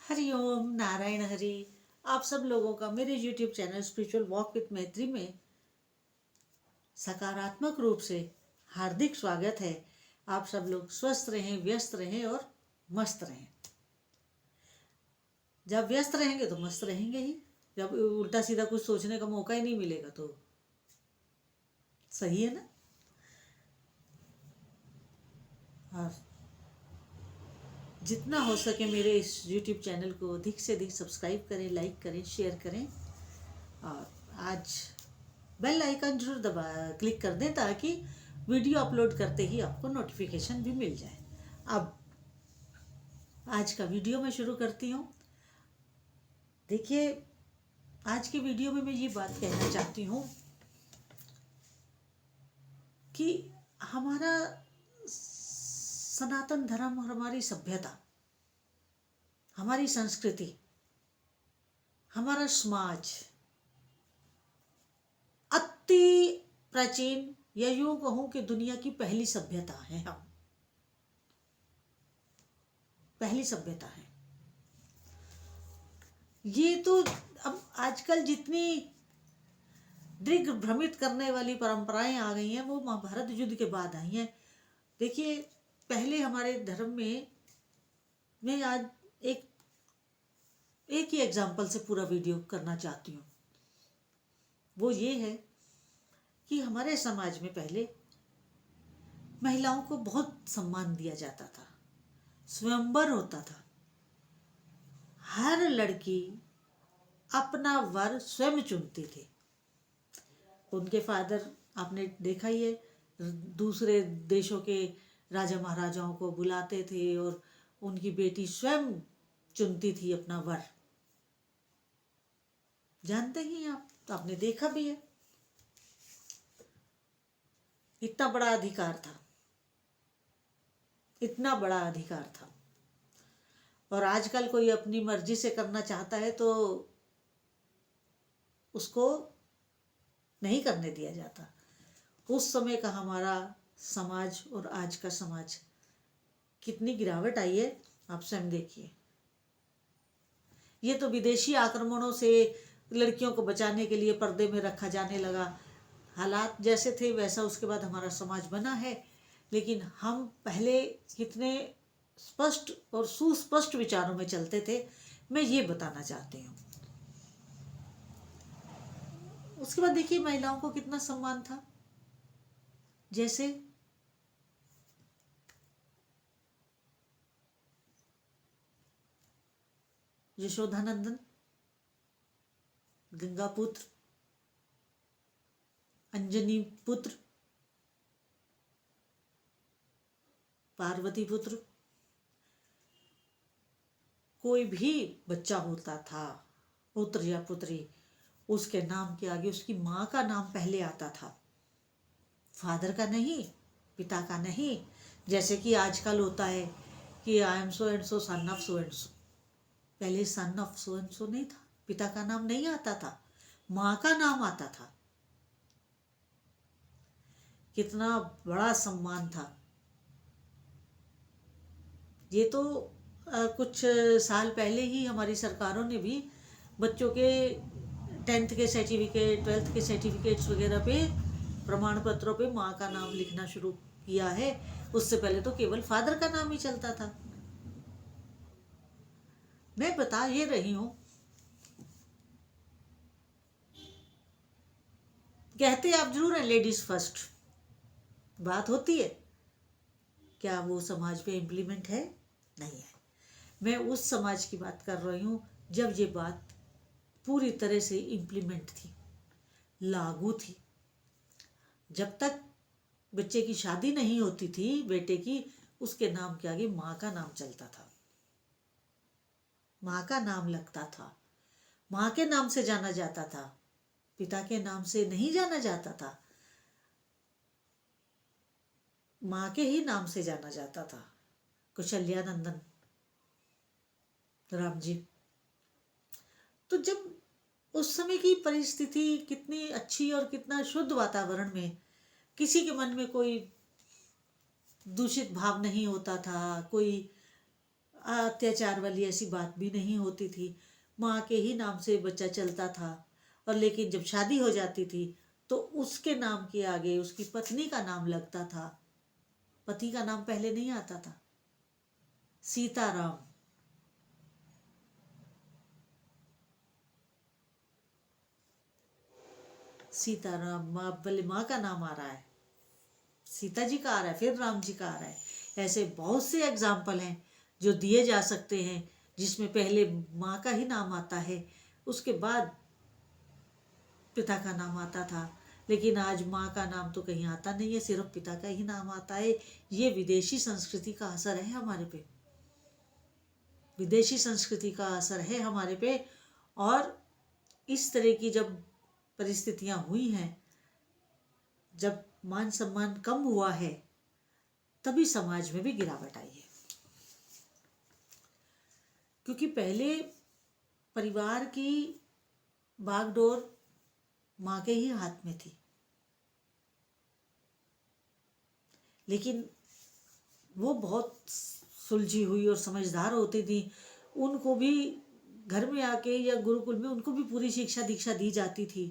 हरिओम नारायण हरि। आप सब लोगों का मेरे YouTube channel spiritual walk with मैत्री में सकारात्मक रूप से हार्दिक स्वागत है। आप सब लोग स्वस्थ रहें, व्यस्त रहें और मस्त रहें। जब व्यस्त रहेंगे तो मस्त रहेंगे ही। जब उल्टा सीधा कुछ सोचने का मौका ही नहीं मिलेगा तो सही है ना। और जितना हो सके मेरे इस YouTube चैनल को अधिक से अधिक सब्सक्राइब करें, लाइक करें, शेयर करें और आज बेल आइकन जरूर दबा क्लिक कर दें ताकि वीडियो अपलोड करते ही आपको नोटिफिकेशन भी मिल जाए। अब आज का वीडियो मैं शुरू करती हूँ। देखिए, आज के वीडियो में मैं ये बात कहना चाहती हूँ कि हमारा सनातन धर्म और हमारी सभ्यता, हमारी संस्कृति, हमारा समाज अति प्राचीन, या यूं कहूं कि दुनिया की पहली सभ्यता है। हम पहली सभ्यता है। ये तो अब आजकल जितनी दिग्भ्रमित करने वाली परंपराएं आ गई हैं वो महाभारत युद्ध के बाद आई हैं। देखिए, पहले हमारे धर्म में मैं आज एक ही एग्जाम्पल से पूरा वीडियो करना चाहती हूँ। वो ये है कि हमारे समाज में पहले महिलाओं को बहुत सम्मान दिया जाता था, स्वयंवर होता था। हर लड़की अपना वर स्वयं चुनती थी। उनके फादर, आपने देखा ही है, दूसरे देशों के राजा महाराजाओं को बुलाते थे और उनकी बेटी स्वयं चुनती थी अपना वर। जानते ही आप, तो आपने देखा भी है। इतना बड़ा अधिकार था, इतना बड़ा अधिकार था। और आजकल कोई अपनी मर्जी से करना चाहता है तो उसको नहीं करने दिया जाता। उस समय का हमारा समाज और आज का समाज कितनी गिरावट आई है, आप स्वयं देखिए। ये तो विदेशी आक्रमणों से लड़कियों को बचाने के लिए पर्दे में रखा जाने लगा। हालात जैसे थे वैसा उसके बाद हमारा समाज बना है। लेकिन हम पहले कितने स्पष्ट और सुस्पष्ट विचारों में चलते थे, मैं ये बताना चाहती हूँ। उसके बाद देखिए, महिलाओं को कितना सम्मान था। जैसे यशोदानंदन, गंगा पुत्र, अंजनी पुत्र, पार्वती पुत्र, कोई भी बच्चा होता था, पुत्र या पुत्री, उसके नाम के आगे उसकी माँ का नाम पहले आता था, फादर का नहीं, पिता का नहीं। जैसे कि आजकल होता है कि I am so and so, son of so and so. पहले son of so and so नहीं था, पिता का नाम नहीं आता था, माँ का नाम आता था। कितना बड़ा सम्मान था। ये तो कुछ साल पहले ही हमारी सरकारों ने भी बच्चों के 10th के सर्टिफिकेट, 12th के सर्टिफिकेट्स वगैरह पे, प्रमाण पत्रों पे माँ का नाम लिखना शुरू किया है। उससे पहले तो केवल फादर का नाम ही चलता था। मैं बता ये रही हूँ, कहते आप जरूर हैं लेडीज फर्स्ट, बात होती है, क्या वो समाज पे इम्प्लीमेंट है? नहीं है। मैं उस समाज की बात कर रही हूँ जब ये बात पूरी तरह से इम्प्लीमेंट थी, लागू थी। जब तक बच्चे की शादी नहीं होती थी, बेटे की, उसके नाम के आगे माँ का नाम चलता था, माँ का नाम लगता था, माँ के नाम से जाना जाता था, पिता के नाम से नहीं जाना जाता था, माँ के ही नाम से जाना जाता था। कौशल्या नंदन राम जी। तो जब उस समय की परिस्थिति कितनी अच्छी और कितना शुद्ध वातावरण में, किसी के मन में कोई दूषित भाव नहीं होता था, कोई अत्याचार वाली ऐसी बात भी नहीं होती थी। माँ के ही नाम से बच्चा चलता था। और लेकिन जब शादी हो जाती थी तो उसके नाम के आगे उसकी पत्नी का नाम लगता था, पति का नाम पहले नहीं आता था। सीताराम, सीताराम, माँ पहले माँ का नाम आ रहा है, सीता जी का आ रहा है, फिर राम जी का आ रहा है। ऐसे बहुत से एग्जाम्पल हैं जो दिए जा सकते हैं जिसमें पहले माँ का ही नाम आता है, उसके बाद पिता का नाम आता था। लेकिन आज माँ का नाम तो कहीं आता नहीं है, सिर्फ पिता का ही नाम आता है। ये विदेशी संस्कृति का असर है हमारे पे, विदेशी संस्कृति का असर है हमारे पे। और इस तरह की जब परिस्थितियां हुई हैं, जब मान सम्मान कम हुआ है, तभी समाज में भी गिरावट आई है। क्योंकि पहले परिवार की बागडोर माँ के ही हाथ में थी, लेकिन वो बहुत सुलझी हुई और समझदार होती थी। उनको भी घर में आके या गुरुकुल में उनको भी पूरी शिक्षा दीक्षा दी जाती थी।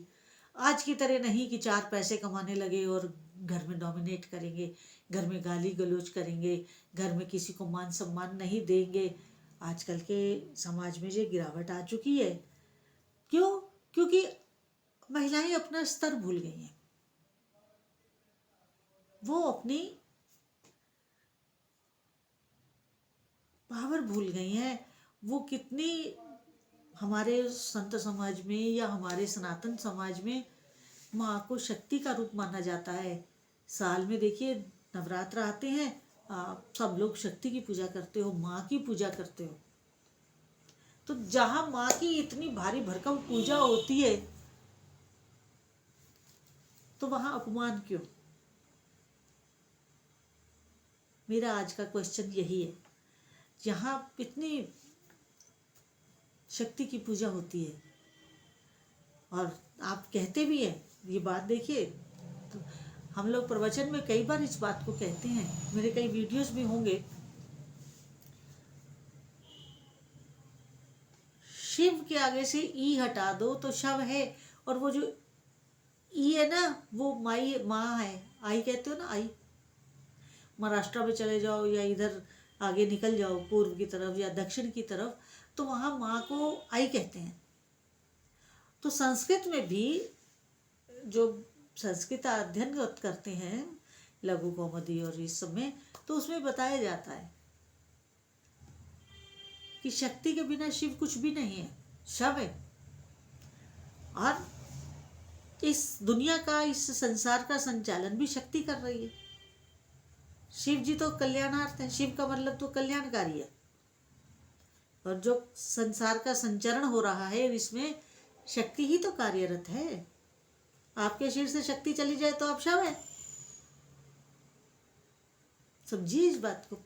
आज की तरह नहीं कि 4 पैसे कमाने लगे और घर में डोमिनेट करेंगे, घर में गाली गलौज करेंगे, घर में किसी को मान सम्मान नहीं देंगे। आजकल के समाज में ये गिरावट आ चुकी है। क्यों? क्योंकि महिलाएं अपना स्तर भूल गई हैं, वो अपनी पावर भूल गई हैं। वो कितनी, हमारे संत समाज में या हमारे सनातन समाज में माँ को शक्ति का रूप माना जाता है। साल में देखिए नवरात्र आते हैं, आप सब लोग शक्ति की पूजा करते हो, माँ की पूजा करते हो। तो जहाँ माँ की इतनी भारी भरकम पूजा होती है तो वहाँ अपमान क्यों? मेरा आज का क्वेश्चन यही है। जहाँ इतनी शक्ति की पूजा होती है और आप कहते भी हैं, ये बात देखिए, तो हम लोग प्रवचन में कई बार इस बात को कहते हैं, मेरे कई वीडियोस भी होंगे। शिव के आगे से ई हटा दो तो शव है, और वो जो ई है ना, वो माई माँ है। आई कहते हो ना, आई। महाराष्ट्र में चले जाओ या इधर आगे निकल जाओ पूर्व की तरफ या दक्षिण की तरफ, तो वहाँ माँ को आई कहते हैं। तो संस्कृत में भी जो संस्कृत अध्ययन करते हैं लघु कौमुदी और इस सब में, तो उसमें बताया जाता है कि शक्ति के बिना शिव कुछ भी नहीं है, शव है। और इस दुनिया का, इस संसार का संचालन भी शक्ति कर रही है। शिव जी तो कल्याणार्थ है, शिव का मतलब तो कल्याणकारी है। और जो संसार का संचरण हो रहा है इसमें शक्ति ही तो कार्यरत है। आपके शरीर से शक्ति चली जाए तो आप शव है। समझिए इस बात को।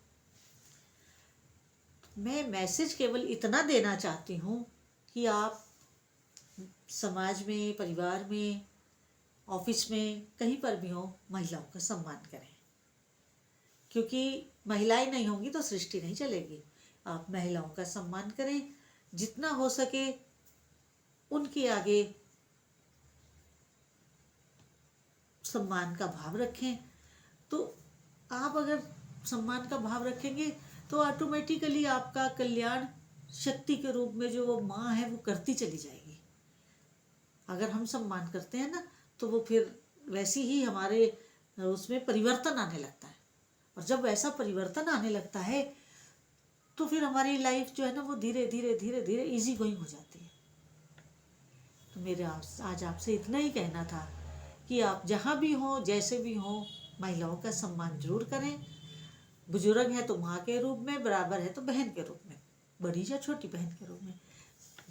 मैं मैसेज केवल इतना देना चाहती हूँ कि आप समाज में, परिवार में, ऑफिस में, कहीं पर भी हो, महिलाओं का सम्मान करें। क्योंकि महिलाएं नहीं होंगी तो सृष्टि नहीं चलेगी। आप महिलाओं का सम्मान करें, जितना हो सके उनके आगे सम्मान का भाव रखें। तो आप अगर सम्मान का भाव रखेंगे तो ऑटोमेटिकली आपका कल्याण शक्ति के रूप में जो वो माँ है वो करती चली जाएगी। अगर हम सम्मान करते हैं ना, तो वो फिर वैसी ही हमारे उसमें परिवर्तन आने लगता है। और जब वैसा परिवर्तन आने लगता है तो फिर हमारी लाइफ जो है ना, वो धीरे धीरे धीरे धीरे इजी गोइंग हो जाती है। तो मेरे आज आपसे इतना ही कहना था कि आप जहाँ भी हों, जैसे भी हों, महिलाओं का सम्मान जरूर करें। बुजुर्ग है तो माँ के रूप में, बराबर है तो बहन के रूप में, बड़ी या छोटी बहन के रूप में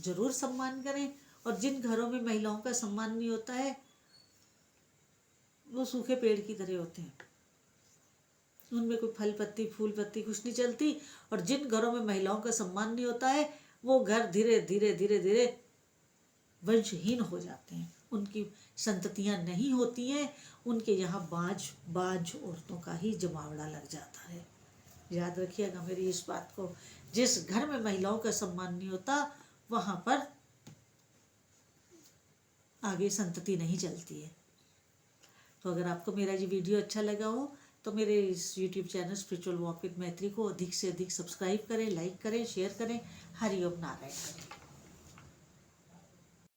जरूर सम्मान करें। और जिन घरों में महिलाओं का सम्मान नहीं होता है वो सूखे पेड़ की तरह होते हैं, उनमें कोई फल पत्ती, फूल पत्ती कुछ नहीं चलती। और जिन घरों में महिलाओं का सम्मान नहीं होता है वो घर धीरे धीरे धीरे धीरे वंशहीन हो जाते हैं, उनकी संततियां नहीं होती हैं, उनके यहाँ बाज औरतों का ही जमावड़ा लग जाता है। याद रखिएगा मेरी इस बात को। जिस घर में महिलाओं का सम्मान नहीं होता वहाँ पर आगे संतति नहीं चलती है। तो अगर आपको मेरा ये वीडियो अच्छा लगा हो तो मेरे इस YouTube channel spiritual walk with मैत्री को अधिक से अधिक सब्सक्राइब करें, लाइक करें, शेयर करें, हरिओम नारायण करें।